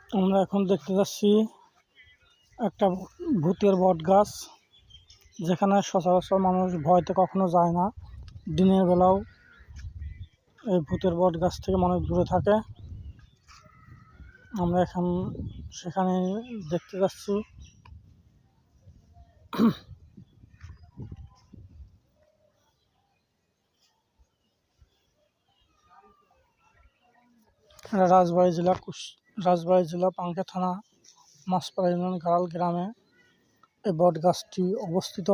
আমরা এখন দেখতে যাচ্ছি একটা ভূতের বট গাছ, যেখানে সচরাচর মানুষ ভয়তে কখনো যায় না। দিনের বেলাও এই ভূতের বট গাছ থেকে মানুষ দূরে থাকে। আমরা এখন সেখানে দেখতে যাচ্ছি। রাজবাড়ী জেলা পাঙ্কা থানা মাছপাড়া ইউনিয়ন গাড়াল গ্রামে এই বট গাছটি অবস্থিত।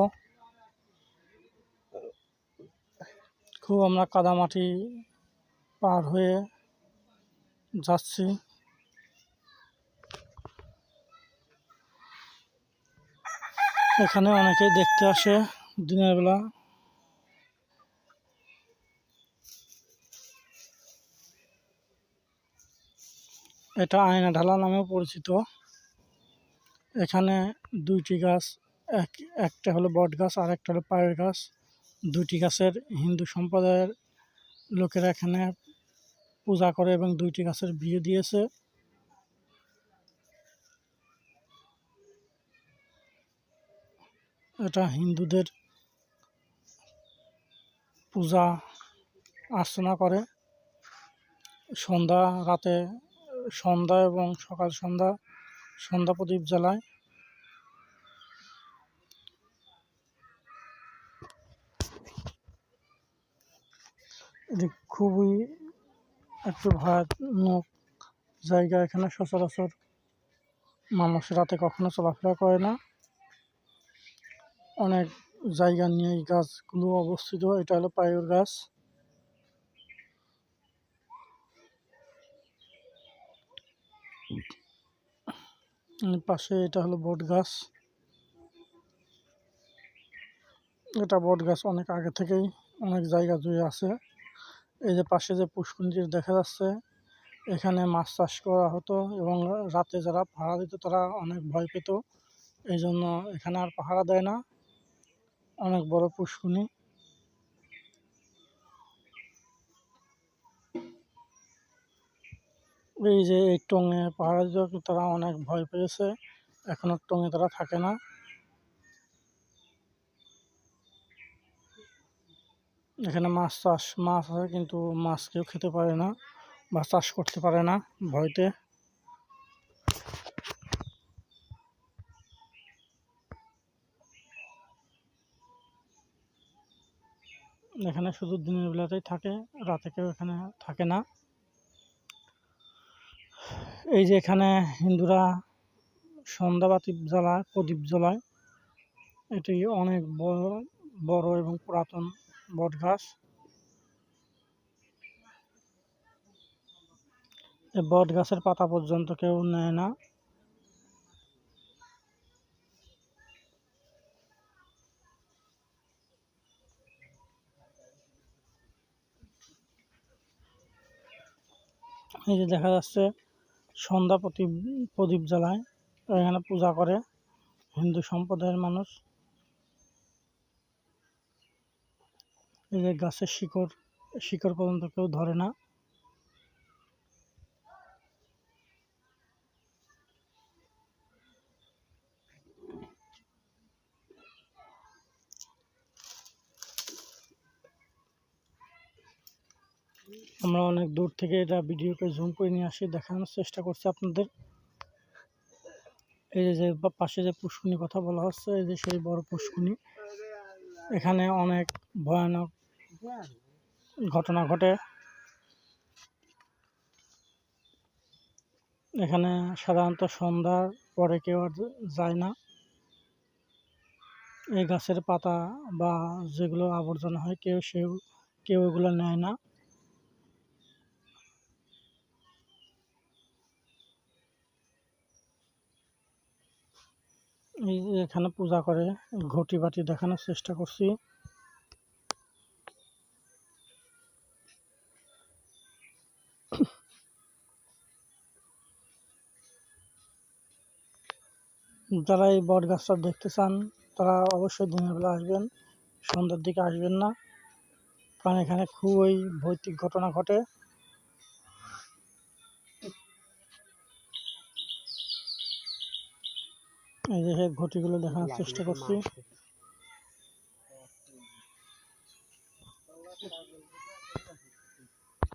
খুব আমরা কাদামাটি পার হয়ে যাচ্ছি। এখানে অনেকেই দেখতে আসে দিনের বেলা। এটা আয়না ঢালা নামেও পরিচিত। এখানে দুইটি গাছ, একটা হলো বট গাছ আর একটা হলো পায়ের গাছ। দুইটি গাছের হিন্দু সম্প্রদায়ের লোকেরা এখানে পূজা করে এবং দুইটি গাছের বিয়ে দিয়েছে। এটা হিন্দুদের পূজা অর্চনা করে সন্ধ্যা এবং সকাল সন্ধ্যা প্রদীপ জ্বালায়। এটি খুবই একটু ভয়ানক জায়গা। এখানে সচরাচর মানুষ রাতে কখনো চলাফেরা করে না। অনেক জায়গা নিয়ে এই গাছগুলো অবস্থিত। এটা হলো পায়ুর গাছ। পাশে এটা হলো বট গাছ। এটা বট গাছ অনেক আগে থেকেই অনেক জায়গা জুড়ে আছে। এই যে পাশে যে পুষ্করিণী দেখা যাচ্ছে, এখানে মাছ চাষ করা হতো এবং রাতে যারা পাহারা দিত তারা অনেক ভয় পেত। এই জন্য এখানে আর পাহারা দেয় না। অনেক বড় পুষ্করিণী। এই যে এই টঙে পাহারা দিত, তারা অনেক ভয় পেয়েছে। এখনো টঙে তারা থাকে না। এখানে মাছ আছে, কিন্তু মাছ কেউ খেতে পারে না বা চাষ করতে পারে না ভয়তে। এখানে শুধু দিনের বেলাতেই থাকে, রাতে কেউ এখানে থাকে না। এই যে এখানে হিন্দুরা সন্ধ্যাবাতি জ্বালায়, প্রদীপ জ্বালায়। এটি অনেক বড় এবং পুরাতন বট গাছ। এই বট গাছের পাতা পর্যন্ত কেউ নেয় না। এই যে দেখা যাচ্ছে সন্ধ্যা প্রদীপ জ্বালায়, এখানে পূজা করে হিন্দু সম্প্রদায়ের মানুষ। এই যে গাছের শিকড় পর্যন্ত কেউ ধরে না। আমরা অনেক দূর থেকে এটা ভিডিওকে জুম করে নিয়ে আসি, দেখানোর চেষ্টা করছি আপনাদের। এই যে পাশে যে পুষ্করিণীর কথা বলা হচ্ছে, এই যে সেই বড় পুষ্করিণী। এখানে অনেক ভয়ানক ঘটনা ঘটে। এখানে সাধারণত সন্ধ্যার পরে কেউ আর যায় না। এই গাছের পাতা বা যেগুলো আবর্জনা হয় কেউ এগুলো নেয় না। এই এখানে পূজা করে, ঘটি বাটি দেখানোর চেষ্টা করছি। যারা এই বট গাছটা দেখতে চান তারা অবশ্যই দিনের বেলা আসবেন, সন্ধ্যার দিকে আসবেন না, কারণ এখানে খুবই ভৌতিক ঘটনা ঘটে। এই যে ঘটিগুলো দেখানোর চেষ্টা করছি।